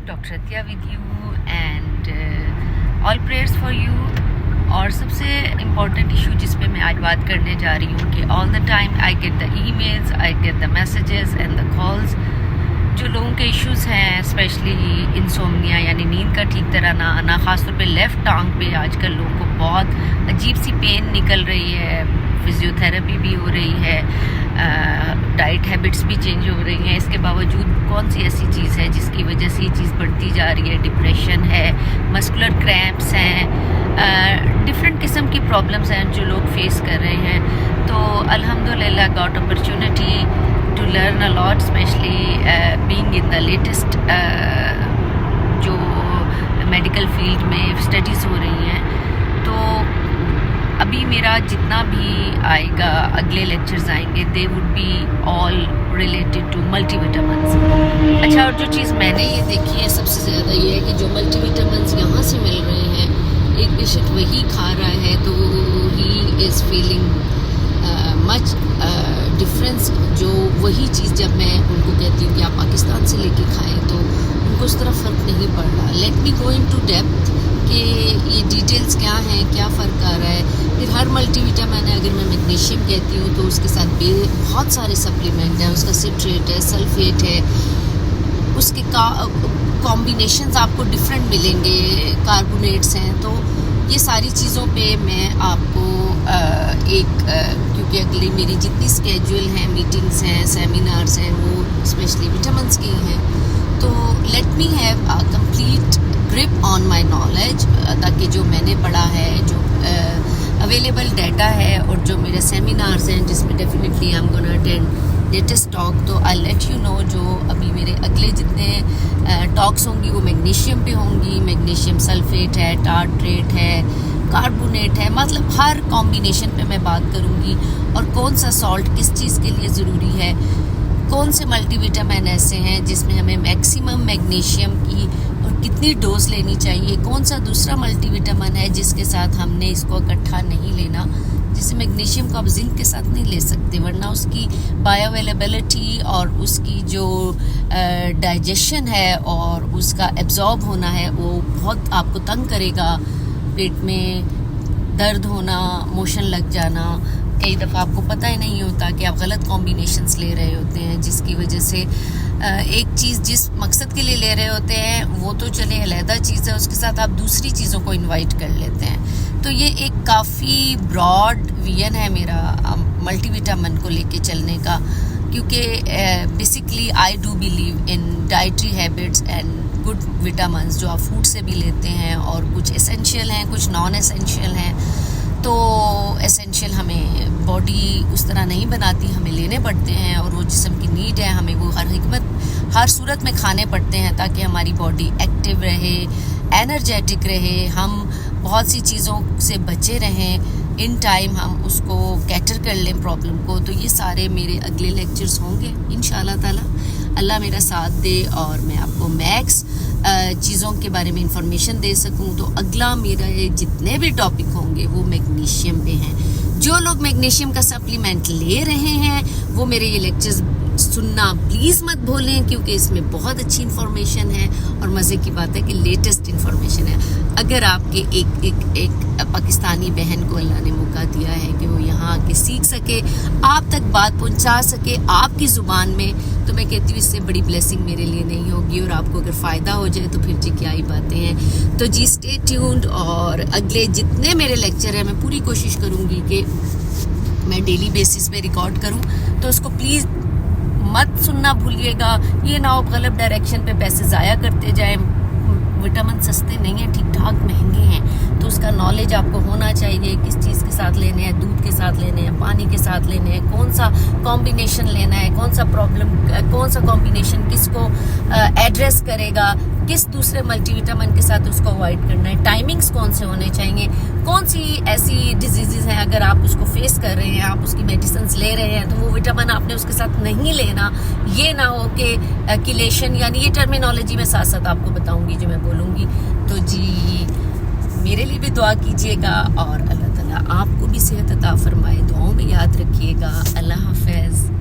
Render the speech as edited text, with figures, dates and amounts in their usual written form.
Doctor Atiya with you and all prayers for you. और सबसे important issue जिस पे मैं आज बात करने जा रही हूँ कि all the time I get the emails, I get the messages and the calls. जो लोगों के इश्यूज़ हैं स्पेशली इंसोम्निया यानी नींद का ठीक तरह ना आना, ख़ासतौर पे लेफ़्ट टांग पे आजकल लोगों को बहुत अजीब सी पेन निकल रही है, फिजियोथेरेपी भी हो रही है, डाइट हैबिट्स भी चेंज हो रही हैं। इसके बावजूद कौन सी ऐसी चीज़ है जिसकी वजह से ये चीज़ बढ़ती जा रही है? डिप्रेशन है, मस्कुलर क्रैम्प्स हैं, डिफरेंट किस्म की प्रॉब्लम्स हैं जो लोग फेस कर रहे हैं। तो अल्हम्दुलिल्लाह got opportunity to learn a lot, specially being in the latest जो मेडिकल फील्ड में स्टडीज़ हो रही हैं। तो अभी मेरा जितना भी आएगा, अगले लेक्चर्स आएंगे, they would be all related to multivitamins. अच्छा, और जो चीज़ मैंने ये देखी है सबसे ज़्यादा ये है कि जो मल्टीविटामिन्स यहाँ से मिल रहे हैं, एक पेशेंट वही खा रहा है तो he is feeling much difference. जो वही चीज़ जब मैं उनको कहती हूँ कि आप पाकिस्तान से लेके खाएं तो उनको उस तरह फ़र्क नहीं पड़ रहा। Let me go into depth कि ये डिटेल्स क्या हैं, क्या फ़र्क आ रहा है। फिर हर मल्टीविटामिन है, अगर मैं मैग्नीशियम कहती हूँ तो उसके साथ बहुत सारे सप्लीमेंट हैं, उसका सिट्रेट है, सल्फेट है, उसके कॉम्बिनेशंस आपको डिफरेंट मिलेंगे, कार्बोनेट्स हैं। तो ये सारी चीज़ों पे मैं आपको क्योंकि अगली मेरी जितनी स्केड्यूल हैं, मीटिंग्स हैं, सेमिनार्स हैं, वो स्पेशली विटामिन्स की हैं। तो let me have a complete grip on my knowledge, ताकि जो मैंने पढ़ा है, जो अवेलेबल डाटा है और जो मेरे सेमिनार्स हैं जिसमें definitely I am gonna attend latest talk, तो आई लेट यू नो जो अभी मेरे अगले जितने टॉक्स होंगी वो मैग्नीशियम पे होंगी। मैग्नीशियम सल्फेट है, टार्ट्रेट है, कार्बोनेट है, मतलब हर कॉम्बिनेशन पे मैं बात करूँगी। और कौन सा सॉल्ट किस चीज़ के लिए ज़रूरी है, कौन से मल्टीविटामिन ऐसे हैं जिसमें हमें मैक्सिमम मैग्नीशियम की और कितनी डोज लेनी चाहिए, कौन सा दूसरा मल्टीविटामिन है जिसके साथ हमने इसको इकट्ठा नहीं लेना। जैसे मैग्नीशियम को आप जिंक के साथ नहीं ले सकते, वरना उसकी बायो अवेलेबिलिटी और उसकी जो डाइजेशन है और उसका एब्जॉर्ब होना है वो बहुत आपको तंग करेगा। पेट में दर्द होना, मोशन लग जाना, कई दफ़ा आपको पता ही नहीं होता कि आप गलत कॉम्बिनेशंस ले रहे होते हैं, जिसकी वजह से एक चीज़ जिस मकसद के लिए ले रहे होते हैं वो तो चले अलहदा चीज़ है, उसके साथ आप दूसरी चीज़ों को इनवाइट कर लेते हैं। तो ये एक काफ़ी ब्रॉड विजन है मेरा मल्टीविटामिन को लेके चलने का, क्योंकि basically I do believe in dietary habits and good vitamins जो आप फूड से भी लेते हैं, और कुछ एसेंशियल हैं, कुछ नॉन एसेंशियल हैं। तो एसेंशियल हमें बॉडी उस तरह नहीं बनाती, हमें लेने पड़ते हैं, और वो जिस्म की नीड है, हमें वो हर सूरत में खाने पड़ते हैं ताकि हमारी बॉडी एक्टिव रहे, एनर्जेटिक रहे, हम बहुत सी चीज़ों से बचे रहें, इन टाइम हम उसको कैटर कर लें प्रॉब्लम को। तो ये सारे मेरे अगले लेक्चर्स होंगे इंशाल्लाह ताला। अल्लाह मेरा साथ दे और मैं आपको मैक्स चीज़ों के बारे में इंफॉर्मेशन दे सकूं। तो अगला मेरा जितने भी टॉपिक होंगे वो मैग्नीशियम पे हैं। जो लोग मैग्नीशियम का सप्लीमेंट ले रहे हैं वो मेरे ये लेक्चर्स सुनना प्लीज़ मत भूलें, क्योंकि इसमें बहुत अच्छी इन्फॉर्मेशन है और मज़े की बात है कि लेटेस्ट इन्फॉर्मेशन है। अगर आपके एक पाकिस्तानी बहन को अल्लाह ने मौका दिया है कि वो यहाँ आके सीख सके, आप तक बात पहुँचा सके आपकी ज़ुबान में, तो मैं कहती हूँ इससे बड़ी ब्लेसिंग मेरे लिए नहीं होगी। और आपको अगर फ़ायदा हो जाए तो फिर जी क्या ही बातें हैं। तो जी स्टे ट्यून्ड, और अगले जितने मेरे लेक्चर हैं मैं पूरी कोशिश करूँगी कि मैं डेली बेसिस पे रिकॉर्ड करूँ, तो उसको प्लीज़ मत सुनना भूलिएगा। ये ना हो गलत डायरेक्शन पे पैसे ज़ाया करते जाएं। विटामिन सस्ते नहीं हैं, ठीक ठाक महंगे हैं, तो उसका नॉलेज आपको होना चाहिए, किस चीज़ के साथ लेने हैं, दूध के साथ लेने हैं, पानी के साथ लेने हैं, कौन सा कॉम्बिनेशन लेना है, कौन सा कॉम्बिनेशन किसको एड्रेस करेगा, किस दूसरे मल्टीविटामिन के साथ उसको अवॉइड करना है, टाइमिंग्स कौन से होने चाहिए, कौन सी ऐसी डिजीज़ हैं अगर आप उसको फेस कर रहे हैं, आप उसकी मेडिसिन ले रहे हैं, तो वो विटामिन आपने उसके साथ नहीं लेना। ये ना हो कि किलेशन, यानी ये टर्मिनोलॉजी में साथ साथ आपको बताऊंगी जो मैं बोलूँगी। तो जी मेरे लिए भी दुआ कीजिएगा और अल्लाह ताला आपको भी सेहत अता फरमाए। दुआओं में याद रखिएगा। अल्लाह हाफ़िज़।